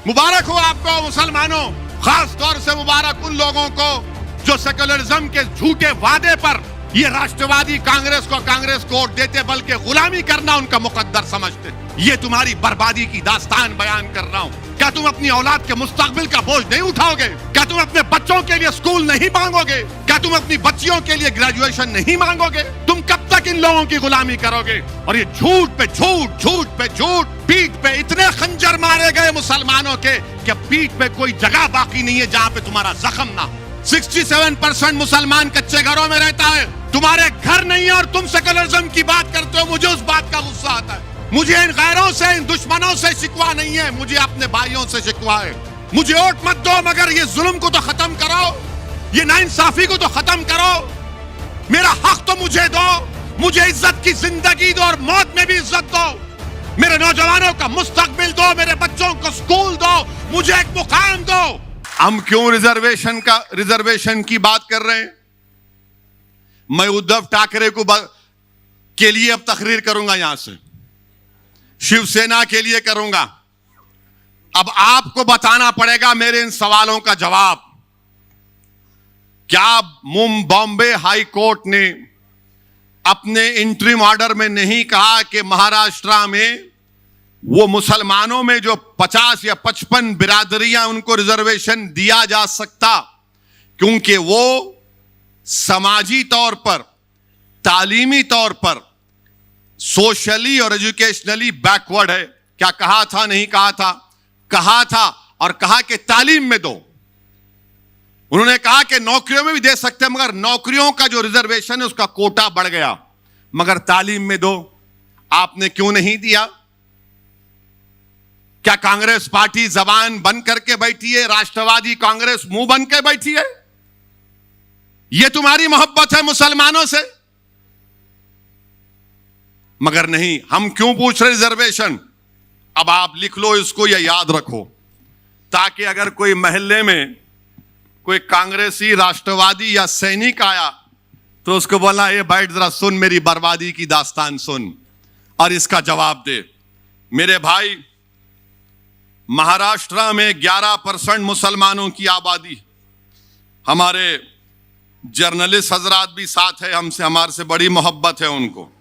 मुबारक हो आपको मुसलमानों, खास तौर से मुबारक उन लोगों को जो सेक्युलरिज्म के झूठे वादे पर ये राष्ट्रवादी कांग्रेस को वोट देते, बल्कि गुलामी करना उनका मुकद्दर समझते। ये तुम्हारी बर्बादी की दास्तान बयान कर रहा हूं। क्या तुम अपनी औलाद के मुस्तकबिल का बोझ नहीं उठाओगे? क्या तुम अपने बच्चों के लिए स्कूल नहीं मांगोगे? क्या तुम अपनी बच्चियों के लिए ग्रेजुएशन नहीं मांगोगे? तुम कब तक इन लोगों की गुलामी करोगे? और ये झूठ पे झूठ, झूठ पे झूठ, पीठ पे इतने खंजर मारे गए मुसलमानों के कि पीठ पे कोई जगह बाकी नहीं है जहां पे तुम्हारा जख्म ना। 67% मुसलमान कच्चे घरों में रहता है, तुम्हारे घर नहीं है और तुम सेक्युलरिज्म की बात करते हो। मुझे उस बात का गुस्सा आता है। मुझे इन गैरों से, इन दुश्मनों से शिकवा नहीं है, मुझे अपने भाइयों से शिकवा है। मुझे वोट मत दो, मगर ये जुल्म को तो खत्म करो, ये नाइंसाफी को तो खत्म करो। मेरा हक तो मुझे दो, मुझे इज्जत की जिंदगी दो और मौत में भी इज्जत दो। मेरे नौजवानों का मुस्तकबिल दो, मेरे बच्चों को स्कूल दो, मुझे एक मुकाम दो। हम क्यों रिजर्वेशन की बात कर रहे हैं? मैं उद्धव ठाकरे के लिए अब तकरीर करूंगा, यहां से शिवसेना के लिए करूंगा। अब आपको बताना पड़ेगा मेरे इन सवालों का जवाब। क्या बॉम्बे हाई कोर्ट ने अपने इंटरिम ऑर्डर में नहीं कहा कि महाराष्ट्र में वो मुसलमानों में जो 50 या 55 बिरादरियां, उनको रिजर्वेशन दिया जा सकता, क्योंकि वो समाजी तौर पर, तालीमी तौर पर, सोशली और एजुकेशनली बैकवर्ड है? क्या कहा था? नहीं कहा था? कहा था, और कहा कि तालीम में दो। उन्होंने कहा कि नौकरियों में भी दे सकते हैं, मगर नौकरियों का जो रिजर्वेशन है उसका कोटा बढ़ गया, मगर तालीम में दो। आपने क्यों नहीं दिया? क्या कांग्रेस पार्टी जबान बंद करके बैठी है? राष्ट्रवादी कांग्रेस मुंह बंद के बैठी है? यह तुम्हारी मोहब्बत है मुसलमानों से? मगर नहीं। हम क्यों पूछ रहे रिजर्वेशन? अब आप लिख लो इसको या याद रखो, ताकि अगर कोई महल्ले में कोई कांग्रेसी, राष्ट्रवादी या सैनिक आया तो उसको बोला, ये बैठ जरा सुन, मेरी बर्बादी की दास्तान सुन और इसका जवाब दे। मेरे भाई, महाराष्ट्र में 11% मुसलमानों की आबादी। हमारे जर्नलिस्ट हजरात भी साथ है, हमारे से बड़ी मोहब्बत है उनको।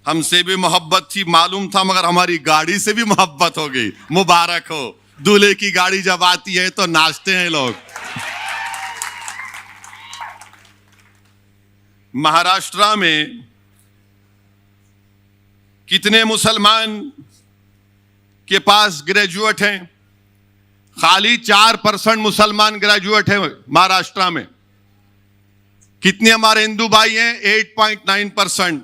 हमसे भी मोहब्बत थी, मालूम था, मगर हमारी गाड़ी से भी मोहब्बत हो गई। मुबारक हो। दूल्हे की गाड़ी जब आती है तो नाचते हैं लोग। महाराष्ट्र में कितने मुसलमान के पास ग्रेजुएट हैं? खाली 4% मुसलमान ग्रेजुएट हैं महाराष्ट्र में। कितने हमारे हिंदू भाई हैं? 8.9%।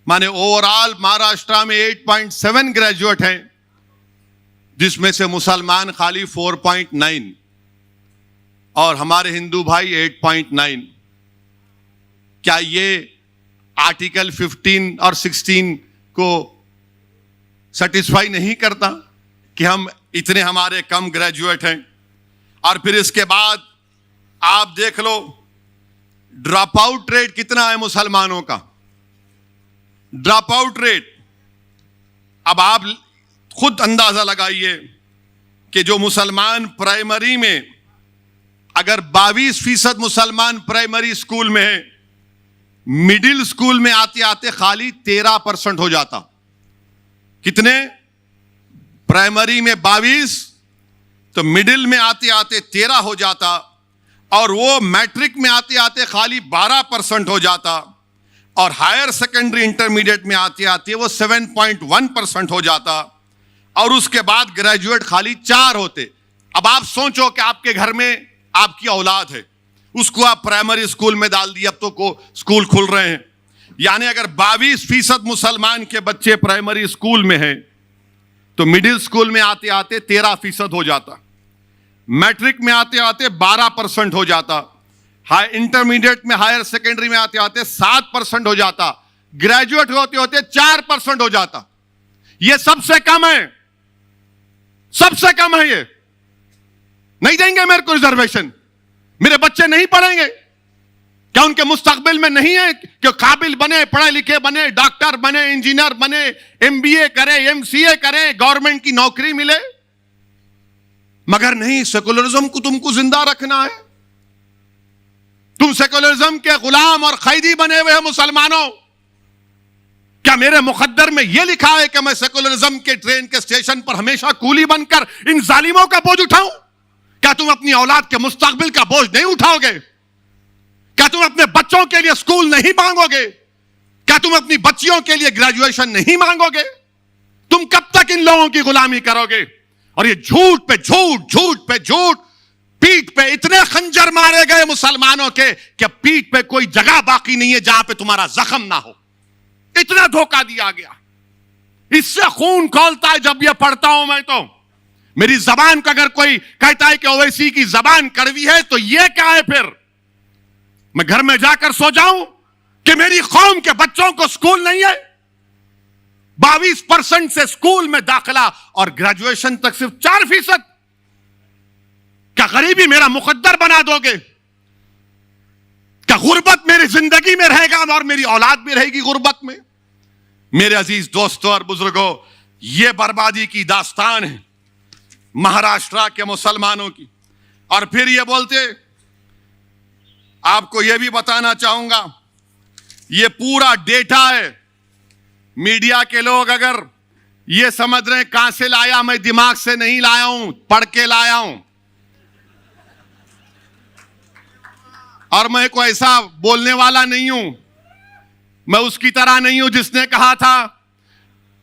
माने ओवरऑल महाराष्ट्र में 8.7 ग्रेजुएट हैं, जिसमें से मुसलमान खाली 4.9 और हमारे हिंदू भाई 8.9। क्या ये आर्टिकल 15 और 16 को सेटिस्फाई नहीं करता कि हम इतने हमारे कम ग्रेजुएट हैं? और फिर इसके बाद आप देख लो, ड्रॉप आउट रेट कितना है मुसलमानों का? ड्रॉप आउट रेट, अब आप खुद अंदाजा लगाइए कि जो मुसलमान प्राइमरी में, अगर 22% मुसलमान प्राइमरी स्कूल में है, मिडिल स्कूल में आते आते खाली 13% हो जाता। कितने? प्राइमरी में 22, तो मिडिल में आते आते 13 हो जाता, और वो मैट्रिक में आते आते खाली 12% हो जाता, और हायर सेकेंडरी इंटरमीडिएट में आते आते वो 7.1% हो जाता, और उसके बाद ग्रेजुएट खाली 4 होते। अब आप सोचो कि आपके घर में आपकी औलाद है, उसको आप प्राइमरी स्कूल में डाल दिए, अब तो स्कूल खुल रहे हैं, यानी अगर 22% मुसलमान के बच्चे प्राइमरी स्कूल में हैं, तो मिडिल स्कूल में आते आते 13% हो जाता, मैट्रिक में आते आते 12% हो जाता, हाई इंटरमीडिएट में, हायर सेकेंडरी में आते आते 7% हो जाता, ग्रेजुएट होते होते 4% हो जाता। यह सबसे कम है, सबसे कम है। ये नहीं देंगे मेरे को रिजर्वेशन, मेरे बच्चे नहीं पढ़ेंगे, क्या उनके मुस्तकबिल में नहीं है कि काबिल बने, पढ़े लिखे बने, डॉक्टर बने, इंजीनियर बने, एमबीए करे, एमसीए करे, गवर्नमेंट की नौकरी मिले? मगर नहीं, सेकुलरिज्म को तुमको जिंदा रखना है। तुम सेकुलरिज्म के गुलाम और कैदी बने हुए हो मुसलमानों। क्या मेरे मुकद्दर में यह लिखा है कि मैं सेकुलरिज्म के ट्रेन के स्टेशन पर हमेशा कूली बनकर इन जालिमों का बोझ उठाऊं? क्या तुम अपनी औलाद के मुस्तकबिल का बोझ नहीं उठाओगे? क्या तुम अपने बच्चों के लिए स्कूल नहीं मांगोगे? क्या तुम अपनी बच्चियों के लिए ग्रेजुएशन नहीं मांगोगे? तुम कब तक इन लोगों की गुलामी करोगे? और ये झूठ पे झूठ, झूठ पे झूठ, पीठ पे इतने खंजर मारे गए मुसलमानों के कि पीठ पे कोई जगह बाकी नहीं है जहां पे तुम्हारा जख्म ना हो। इतना धोखा दिया गया। इससे खून खौलता है जब यह पढ़ता हूं मैं। तो मेरी जबान का अगर कोई कहता है कि ओवैसी की जबान कड़वी है तो यह क्या है? फिर मैं घर में जाकर सो जाऊं कि मेरी कौम के बच्चों को स्कूल नहीं है? 22% से स्कूल में दाखिला और ग्रेजुएशन तक सिर्फ 4%। क्या गरीबी मेरा मुकद्दर बना दोगे? क्या गुर्बत मेरी जिंदगी में रहेगा और मेरी औलाद भी रहेगी गुर्बत में? मेरे अजीज दोस्तों और बुजुर्गों, यह बर्बादी की दास्तान है महाराष्ट्र के मुसलमानों की। और फिर ये बोलते, आपको यह भी बताना चाहूंगा, यह पूरा डेटा है। मीडिया के लोग अगर यह समझ रहे हैं कहां से लाया, मैं दिमाग से नहीं लाया हूं, पढ़ के लाया हूं। और मैं कोई ऐसा बोलने वाला नहीं हूं, मैं उसकी तरह नहीं हूं जिसने कहा था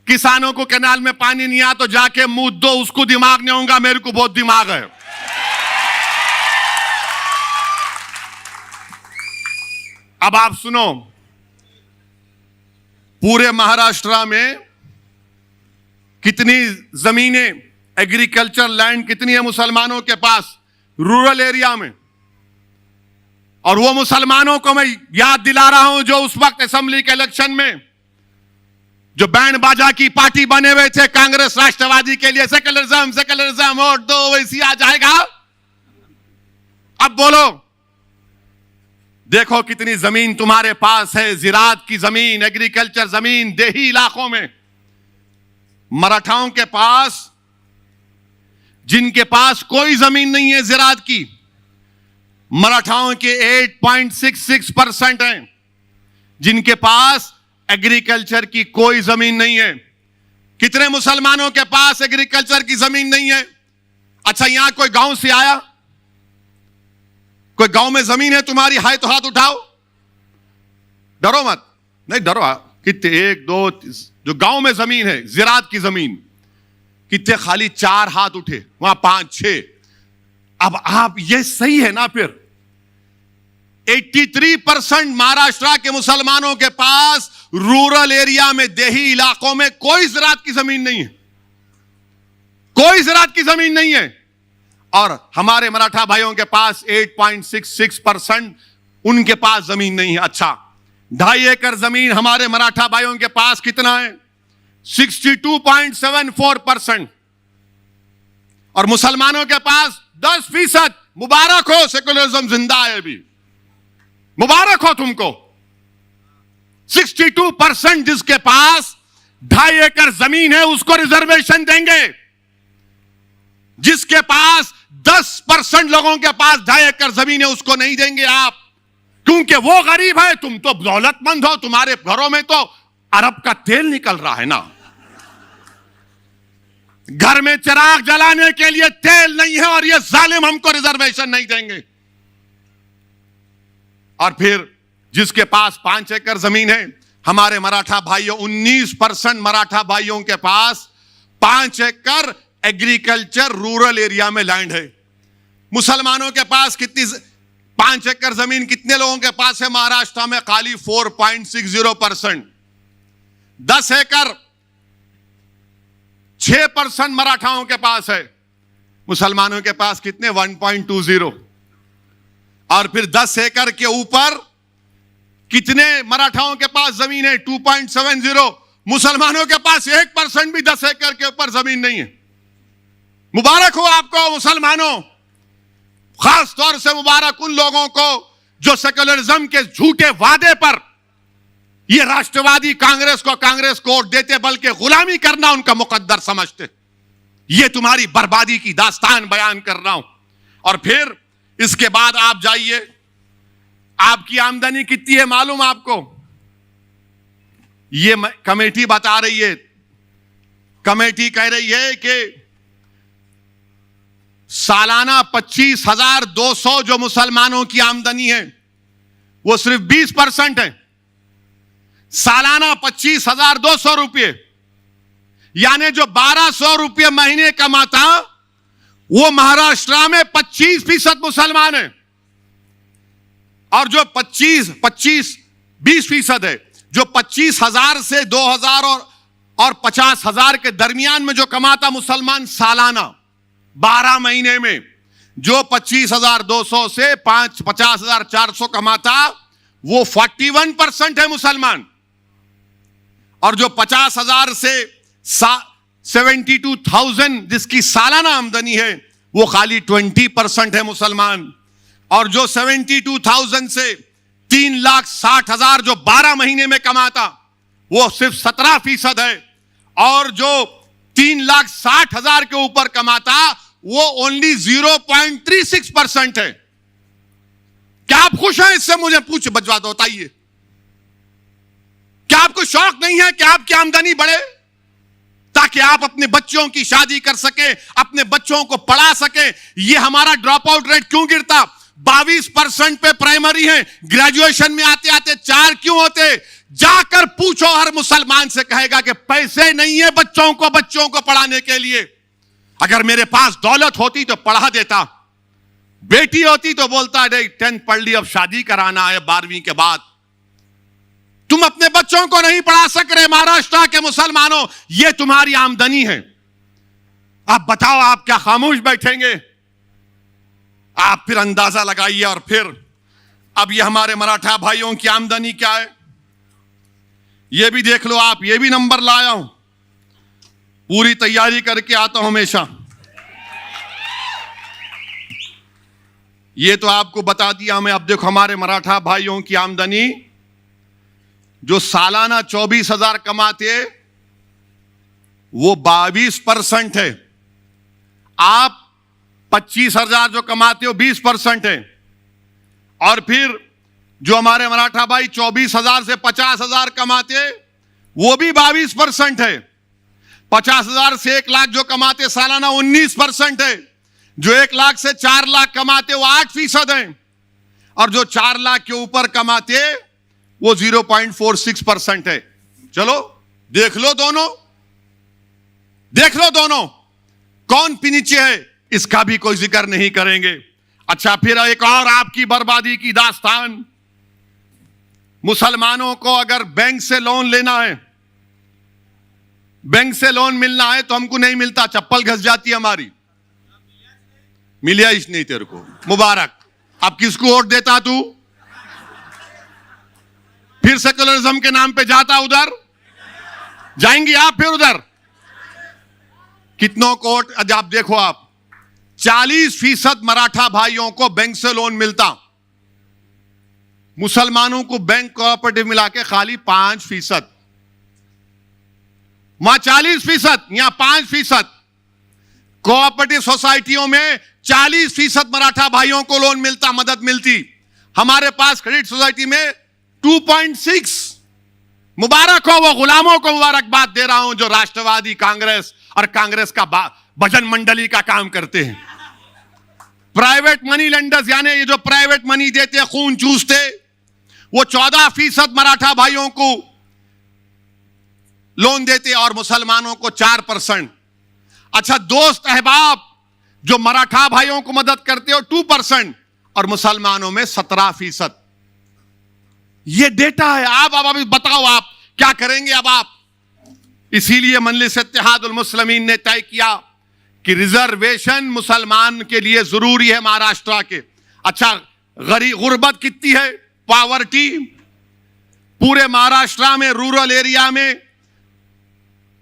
किसानों को कैनाल में पानी नहीं आया तो जाके मूत दो, उसको दिमाग नहीं होगा, मेरे को बहुत दिमाग है। अब आप सुनो, पूरे महाराष्ट्र में कितनी जमीनें, एग्रीकल्चर लैंड कितनी है मुसलमानों के पास रूरल एरिया में। और वो मुसलमानों को मैं याद दिला रहा हूं जो उस वक्त असेंबली के इलेक्शन में जो बैंड बाजा की पार्टी बने हुए थे कांग्रेस राष्ट्रवादी के लिए, सेकुलरिज्म सेकुलरिज्म, वोट दो वैसी आ जाएगा। अब बोलो, देखो कितनी जमीन तुम्हारे पास है, जिरात की जमीन, एग्रीकल्चर जमीन, देही इलाकों में। मराठाओं के पास, जिनके पास कोई जमीन नहीं है जिरात की, मराठाओं के 8.66% हैं जिनके पास एग्रीकल्चर की कोई जमीन नहीं है। कितने मुसलमानों के पास एग्रीकल्चर की जमीन नहीं है? अच्छा, यहां कोई गांव से आया, कोई गांव में जमीन है तुम्हारी, हाय तो हाथ उठाओ, डरो मत, नहीं डरो। कितने, 1 2 जो गांव में जमीन है जिरात की जमीन, कितने खाली 4 हाथ उठे, वहां 5 6। अब आप, ये सही है ना? फिर 83% महाराष्ट्र के मुसलमानों के पास रूरल एरिया में, देही इलाकों में कोई ज़राअत की जमीन नहीं है, कोई ज़राअत की जमीन नहीं है। और हमारे मराठा भाइयों के पास 8.66% उनके पास जमीन नहीं है। अच्छा, 2.5 एकड़ जमीन हमारे मराठा भाइयों के पास कितना है? 62.74%। और मुसलमानों के पास 10%। मुबारक हो, सेकुलरिज्म जिंदा है अभी, मुबारक हो तुमको। 62% जिसके पास 2.5 एकड़ जमीन है उसको रिजर्वेशन देंगे। जिसके पास 10% लोगों के पास 2.5 एकड़ जमीन है उसको नहीं देंगे आप, क्योंकि वो गरीब है, तुम तो दौलतमंद हो, तुम्हारे घरों में तो अरब का तेल निकल रहा है ना। घर में चिराग जलाने के लिए तेल नहीं है और ये जालिम हमको रिजर्वेशन नहीं देंगे। और फिर जिसके पास 5 एकड़ जमीन है, हमारे मराठा भाइयों, 19% मराठा भाइयों के पास 5 एकड़ एग्रीकल्चर रूरल एरिया में लैंड है। मुसलमानों के पास कितनी, 5 एकड़ जमीन कितने लोगों के पास है महाराष्ट्र में? खाली 4.60%। 10 एकड़ 6% मराठाओं के पास है, मुसलमानों के पास कितने? 1.20। और फिर 10 एकड़ के ऊपर कितने मराठाओं के पास जमीन है? 2.70। मुसलमानों के पास 1% भी 10 एकड़ के ऊपर जमीन नहीं है। मुबारक हो आपको मुसलमानों, खास तौर से मुबारक उन लोगों को जो सेक्युलरिज्म के झूठे वादे पर ये राष्ट्रवादी कांग्रेस को वोट देते बल्कि गुलामी करना उनका मुकद्दर समझते। ये तुम्हारी बर्बादी की दास्तान बयान कर रहा हूं। और फिर इसके बाद आप जाइए, आपकी आमदनी कितनी है मालूम आपको? ये कमेटी बता रही है, कमेटी कह रही है कि सालाना 25,200 जो मुसलमानों की आमदनी है वो सिर्फ 20% है। सालाना 25,200 रुपये, यानी जो 1,200 रुपये महीने कमाता वो महाराष्ट्र में 25% मुसलमान है। और जो 20% है, जो 25,000 से 2,000 और 50,000 के दरमियान में जो कमाता मुसलमान सालाना 12 महीने में, जो 25,200 से 50,400 कमाता वो 41% है मुसलमान। और जो 50,000 से 72,000 जिसकी सालाना आमदनी है वो खाली 20% है मुसलमान। और जो 72,000 से 3,60,000 जो 12 महीने में कमाता वो सिर्फ 17% है। और जो 3,60,000 के ऊपर कमाता वो ओनली 0.36% है। क्या आप खुश हैं इससे? मुझे पूछ बजवा दो, बताइए। क्या आपको शौक नहीं है कि आपकी आमदनी बढ़े ताकि आप अपने बच्चों की शादी कर सके, अपने बच्चों को पढ़ा सके? ये हमारा ड्रॉप आउट रेट क्यों गिरता? 22% पे प्राइमरी है, ग्रेजुएशन में आते आते 4 क्यों होते? जाकर पूछो, हर मुसलमान से कहेगा कि पैसे नहीं है बच्चों को पढ़ाने के लिए। अगर मेरे पास दौलत होती तो पढ़ा देता, बेटी होती तो बोलता 10th पढ़ ली, अब शादी कराना है 12वीं के बाद। तुम अपने बच्चों को नहीं पढ़ा सक रहे महाराष्ट्र के मुसलमानों, यह तुम्हारी आमदनी है। आप बताओ, आप क्या खामोश बैठेंगे? आप फिर अंदाजा लगाइए। और फिर अब ये हमारे मराठा भाइयों की आमदनी क्या है ये भी देख लो आप। ये भी नंबर लाया हूं, पूरी तैयारी करके आता हूं हमेशा। ये तो आपको बता दिया हमें। अब देखो हमारे मराठा भाइयों की आमदनी जो सालाना 24,000 कमाते वो 22% है। आप 25,000 जो कमाते हो 20% है। और फिर जो हमारे मराठा भाई 24,000 से 50,000 कमाते वो भी 22% है। 50,000 से 1 लाख जो कमाते सालाना 19% है। जो 1 लाख से 4 लाख कमाते वो 8% है। और जो 4 लाख के ऊपर कमाते वो 0.46% है। चलो देख लो दोनों कौन नीचे है, इसका भी कोई जिक्र नहीं करेंगे। अच्छा, फिर एक और आपकी बर्बादी की दास्तान। मुसलमानों को अगर बैंक से लोन लेना है, बैंक से लोन मिलना है तो हमको नहीं मिलता, चप्पल घस जाती है हमारी। मिलिया इस नहीं तेरे को, मुबारक। अब किसको वोट देता तू? फिर सेक्युलरिज्म के नाम पे जाता उधर, जाएंगे आप फिर उधर। कितनों को वोट? आप देखो, आप 40% मराठा भाइयों को बैंक से लोन मिलता, मुसलमानों को बैंक कोऑपरेटिव मिला के खाली 5%। वहां 40%, यहां 5%। कोऑपरेटिव सोसाइटियों में 40% मराठा भाइयों को लोन मिलता, मदद मिलती। हमारे पास क्रेडिट सोसाइटी में 2.6। मुबारक हो वो गुलामों को, मुबारकबाद दे रहा हूं जो राष्ट्रवादी कांग्रेस और कांग्रेस का भजन मंडली का काम करते हैं। प्राइवेट मनी लेंडर्स, यानी ये जो प्राइवेट मनी देते, खून चूसते, वो 14% मराठा भाइयों को लोन देते और मुसलमानों को 4%। अच्छा, दोस्त अहबाब जो मराठा भाइयों को मदद करते हो 2% और मुसलमानों में 17%। ये डेटा है। आप अभी बताओ आप क्या करेंगे अब आप? इसीलिए मजलिस इत्तेहादुल मुस्लिमीन ने तय किया कि रिजर्वेशन मुसलमान के लिए जरूरी है महाराष्ट्र के। अच्छा, गुर्बत कितनी है? पॉवर्टी पूरे महाराष्ट्र में रूरल एरिया में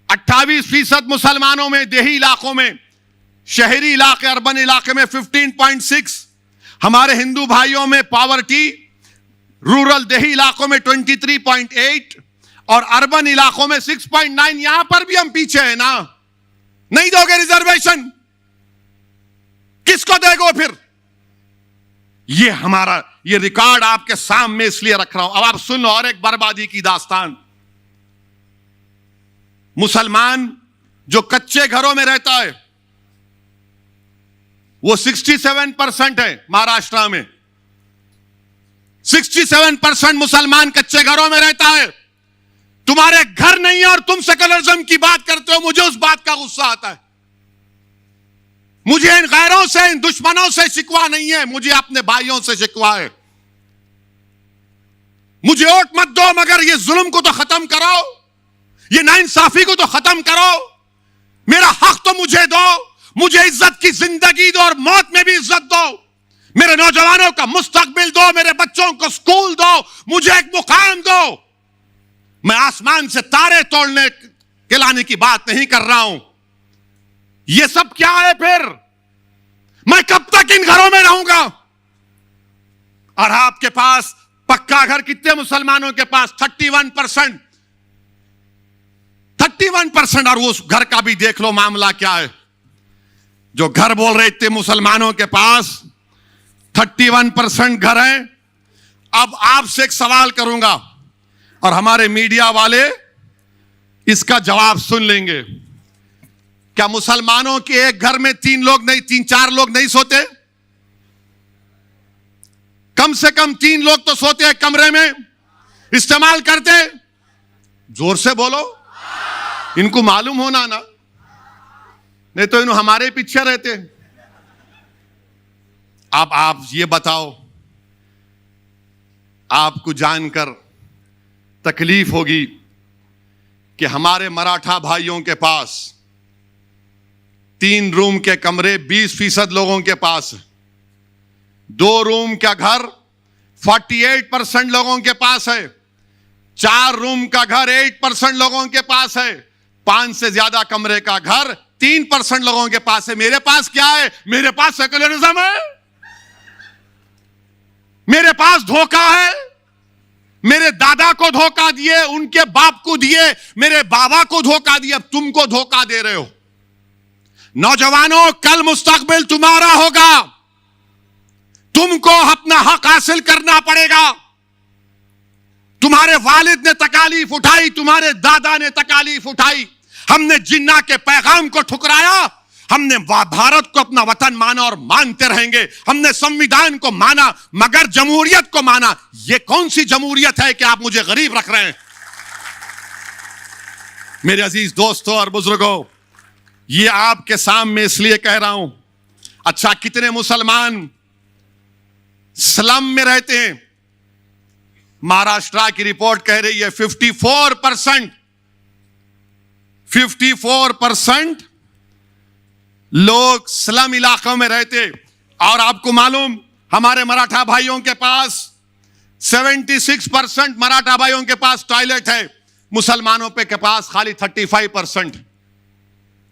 28% मुसलमानों में, देही इलाकों में, शहरी इलाके अर्बन इलाके में 15.6। हमारे हिंदू भाइयों में पॉवर्टी रूरल देही इलाकों में 23.8 और अर्बन इलाकों में 6.9। यहां पर भी हम पीछे हैं ना। नहीं दोगे रिजर्वेशन, किसको देगो फिर? ये हमारा ये रिकॉर्ड आपके सामने इसलिए रख रहा हूं। अब आप सुन लो और एक बर्बादी की दास्तान। मुसलमान जो कच्चे घरों में रहता है वो 67% है महाराष्ट्र में। 67% मुसलमान कच्चे घरों में रहता है। तुम्हारे घर नहीं है और तुम सेकुलरिज्म की बात करते हो। मुझे उस बात का गुस्सा आता है। मुझे इन गैरों से, इन दुश्मनों से शिकवा नहीं है, मुझे अपने भाइयों से शिकवा है। मुझे वोट मत दो मगर ये जुल्म को तो खत्म करो, ये नाइंसाफी को तो खत्म करो। मेरा हक तो मुझे दो, मुझे इज्जत की जिंदगी दो और मौत में भी इज्जत दो। मेरे नौजवानों का मुस्तकबिल दो, मेरे बच्चों को स्कूल दो, मुझे एक मुकाम दो। मैं आसमान से तारे तोड़ने के लाने की बात नहीं कर रहा हूं। यह सब क्या है फिर? मैं कब तक इन घरों में रहूंगा? और आपके पास पक्का घर कितने मुसलमानों के पास? 31%। 31%। और उस घर का भी देख लो मामला क्या है। जो घर बोल रहे थे मुसलमानों के पास 31% घर है। अब आपसे एक सवाल करूंगा और हमारे मीडिया वाले इसका जवाब सुन लेंगे। क्या मुसलमानों के एक घर में 3 लोग नहीं, 3-4 लोग नहीं सोते? कम से कम 3 लोग तो सोते हैं कमरे में, इस्तेमाल करते। जोर से बोलो, इनको मालूम होना ना, नहीं तो इन्हों हमारे पीछे रहते। अब आप ये बताओ, आपको जानकर तकलीफ होगी कि हमारे मराठा भाइयों के पास 3 रूम के कमरे 20% लोगों के पास है। 2 रूम का घर 48% लोगों के पास है। 4 रूम का घर 8% लोगों के पास है। 5 से ज्यादा कमरे का घर 3% लोगों के पास है। मेरे पास क्या है? मेरे पास सेकुलरिज्म है, मेरे पास धोखा है। मेरे दादा को धोखा दिए, उनके बाप को दिए, मेरे बाबा को धोखा दिया, अब तुमको धोखा दे रहे हो। नौजवानों, कल मुस्तकबिल तुम्हारा होगा। तुमको अपना हक हासिल करना पड़ेगा। तुम्हारे वालिद ने तकालीफ उठाई, तुम्हारे दादा ने तकालीफ उठाई। हमने जिन्ना के पैगाम को ठुकराया। हमने भारत को अपना वतन माना और मानते रहेंगे। हमने संविधान को माना मगर जमहूरियत को माना। यह कौन सी जमहूरियत है कि आप मुझे गरीब रख रहे हैं? मेरे अजीज दोस्तों और बुजुर्गों, ये आपके सामने इसलिए कह रहा हूं। अच्छा, कितने मुसलमान स्लम में रहते हैं? महाराष्ट्र की रिपोर्ट कह रही है 54%। 54% लोग स्लम इलाकों में रहते। और आपको मालूम, हमारे मराठा भाइयों के पास 76% मराठा भाइयों के पास टॉयलेट है। मुसलमानों के पास खाली 35%।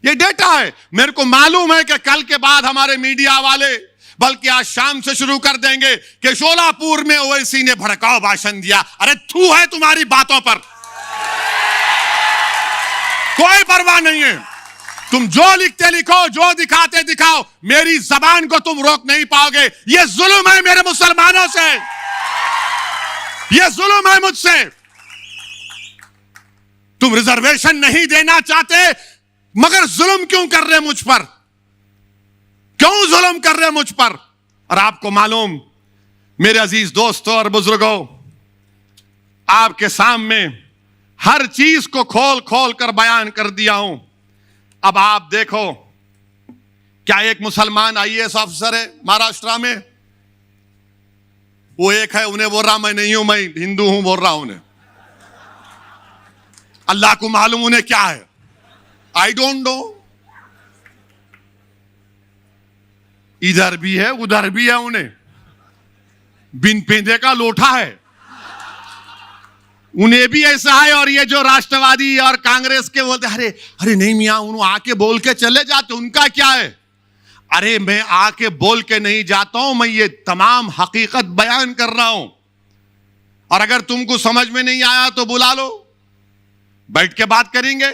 ये डेटा है। मेरे को मालूम है कि कल के बाद हमारे मीडिया वाले, बल्कि आज शाम से शुरू कर देंगे कि शोलापुर में ओवैसी ने भड़काऊ भाषण दिया। अरे थू है तुम्हारी बातों पर, कोई परवाह नहीं है। तुम जो लिखते लिखो, जो दिखाते दिखाओ, मेरी जबान को तुम रोक नहीं पाओगे। यह जुल्म है मेरे मुसलमानों से, यह जुल्म है मुझसे। तुम रिजर्वेशन नहीं देना चाहते मगर जुल्म क्यों कर रहे मुझ पर? क्यों जुल्म कर रहे मुझ पर? और आपको मालूम, मेरे अजीज दोस्तों और बुजुर्गों, आपके सामने हर चीज को खोल खोल कर बयान कर दिया हूं। अब आप देखो, क्या एक मुसलमान आईएएस अफसर है महाराष्ट्र में? वो एक है, उन्हें बोल रहा मैं नहीं हूं, मैं हिंदू हूं बोल रहा हूं उन्हें। अल्लाह को मालूम उन्हें क्या है। I don't know. इधर भी है उधर भी है, उन्हें बिन पेंदे का लोटा है, उन्हें भी ऐसा है। और ये जो राष्ट्रवादी और कांग्रेस के बोलते अरे अरे नहीं मियां, उन्होंने आके बोल के चले जाते, उनका क्या है? अरे मैं आके बोल के नहीं जाता हूं, मैं ये तमाम हकीकत बयान कर रहा हूं। और अगर तुमको समझ में नहीं आया तो बुला लो, बैठ के बात करेंगे।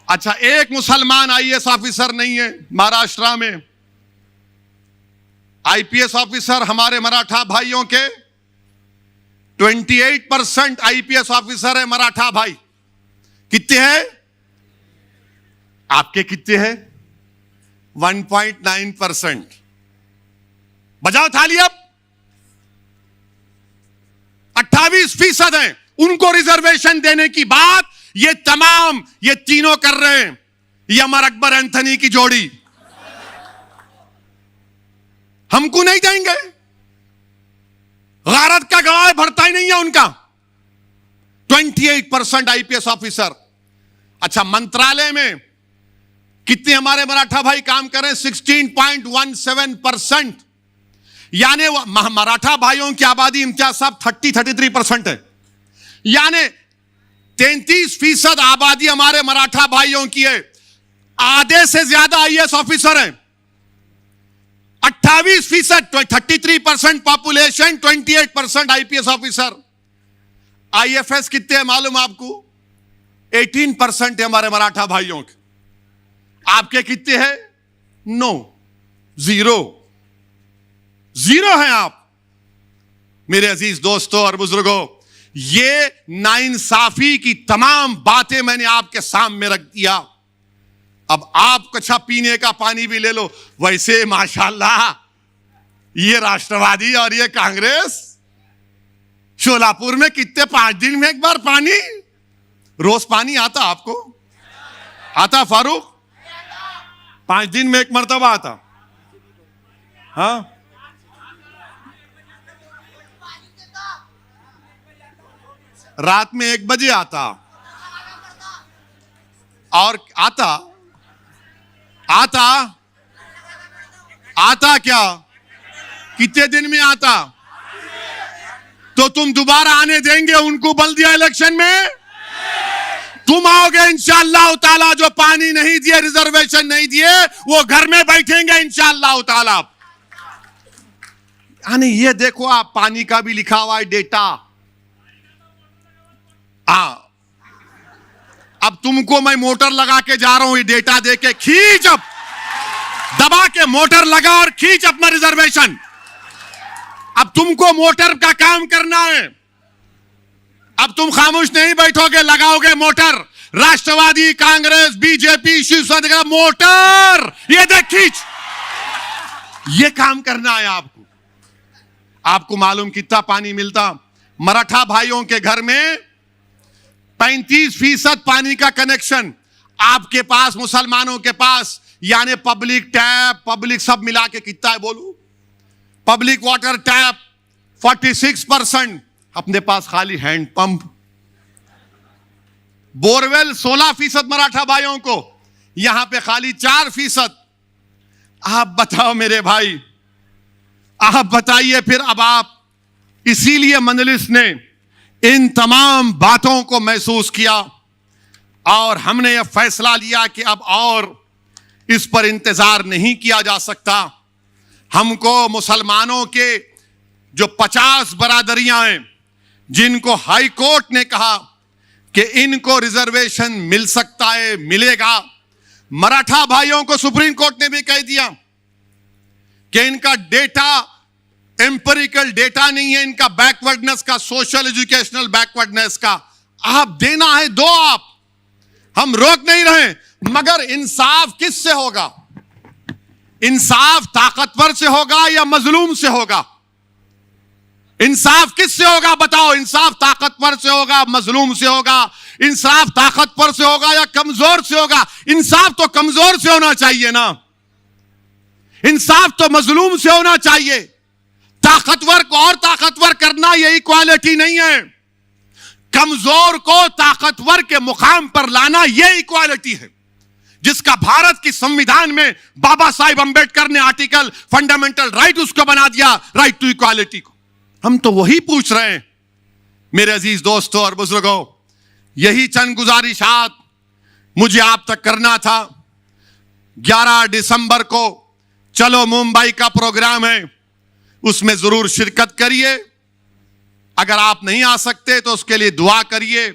अच्छा, एक मुसलमान आईएएस ऑफिसर नहीं है महाराष्ट्र में। आईपीएस ऑफिसर हमारे मराठा भाइयों के 28% आईपीएस ऑफिसर है मराठा भाई। कितने हैं? आपके कितने हैं? 1.9%। बजाओ थाली अब। 28% हैं। उनको रिजर्वेशन देने की बात ये तीनों कर रहे हैं। ये अमर अकबर एंथनी की जोड़ी। हमको नहीं देंगे। गारत का गवाह भरता ही नहीं है उनका। 28% आईपीएस ऑफिसर। अच्छा, मंत्रालय में कितने हमारे मराठा भाई काम कर रहे हैं? 16.17%। यानी मराठा भाइयों की आबादी इम्तियाज साहब 33% है। यानी 33% आबादी हमारे मराठा भाइयों की है। आधे से ज्यादा आईएएस ऑफिसर हैं। 28%, 33% पॉपुलेशन, 28% आईपीएस ऑफिसर। आईएफएस कितने हैं मालूम आपको? 18% है हमारे मराठा भाइयों के। आपके कितने हैं? नो, जीरो हैं आप। मेरे अजीज दोस्तों और बुजुर्गों, ये नाइंसाफी की तमाम बातें मैंने आपके सामने रख दिया। अब आप कच्चा पीने का पानी भी ले लो। वैसे माशाल्लाह ये राष्ट्रवादी और ये कांग्रेस, शोलापुर में कितने 5 दिन में एक बार पानी, रोज पानी आता आपको? आता फारूक? 5 दिन में एक मर्तबा आता। हाँ, रात में 1 बजे आता। और आता क्या? कितने दिन में आता? तो तुम दोबारा आने देंगे उनको बल्दिया इलेक्शन में? तुम आओगे इंशाअल्लाह ताला। जो पानी नहीं दिए, रिजर्वेशन नहीं दिए, वो घर में बैठेंगे इंशाअल्लाह ताला। यानी ये देखो, आप पानी का भी लिखा हुआ है डेटा। अब तुमको मैं मोटर लगा के जा रहा हूं, ये डेटा दे के खींच, अब दबा के मोटर लगा और खींच अपना रिजर्वेशन। अब तुमको मोटर का काम करना है। अब तुम खामोश नहीं बैठोगे, लगाओगे मोटर। राष्ट्रवादी, कांग्रेस, बीजेपी, शिवसेना मोटर, ये देख खींच। ये काम करना है आपको। आपको मालूम कितना पानी मिलता? मराठा भाइयों के घर में 35% पानी का कनेक्शन। आपके पास, मुसलमानों के पास, यानी पब्लिक टैप, पब्लिक सब मिला के कितना है बोलू? Public water tap 46%। अपने पास खाली हैंड पंप। बोरवेल 16% मराठा भाइयों को, यहां पे खाली 4%। आप बताओ मेरे भाई, आप बताइए फिर। अब आप, इसीलिए मजलिस ने इन तमाम बातों को महसूस किया और हमने यह फैसला लिया कि अब और इस पर इंतजार नहीं किया जा सकता। हमको मुसलमानों के जो 50 बरादरियां हैं, जिनको हाई कोर्ट ने कहा कि इनको रिजर्वेशन मिल सकता है, मिलेगा। मराठा भाइयों को सुप्रीम कोर्ट ने भी कह दिया कि इनका डेटा एम्पिरिकल डेटा नहीं है, इनका बैकवर्डनेस का, सोशल एजुकेशनल बैकवर्डनेस का। आप देना है, दो आप, हम रोक नहीं रहे। मगर इंसाफ किससे होगा? इंसाफ ताकतवर से होगा या मजलूम से होगा? इंसाफ किससे होगा बताओ? इंसाफ ताकतवर से होगा, मजलूम से होगा? इंसाफ ताकतवर से होगा या कमजोर से होगा? इंसाफ तो कमजोर से होना चाहिए ना। इंसाफ तो मजलूम से होना चाहिए। ताकतवर को और ताकतवर करना ये इक्वालिटी नहीं है। कमजोर को ताकतवर के मुकाम पर लाना ये इक्वालिटी है, जिसका भारत की संविधान में बाबा साहिब अंबेडकर ने आर्टिकल फंडामेंटल राइट उसको बना दिया, राइट टू इक्वालिटी को। हम तो वही पूछ रहे हैं मेरे अजीज दोस्तों और बुजुर्गों। यही चंद गुजारिशात मुझे आप तक करना था। 11 दिसंबर को चलो मुंबई का प्रोग्राम है, उसमें जरूर शिरकत करिए। अगर आप नहीं आ सकते तो उसके लिए दुआ करिए।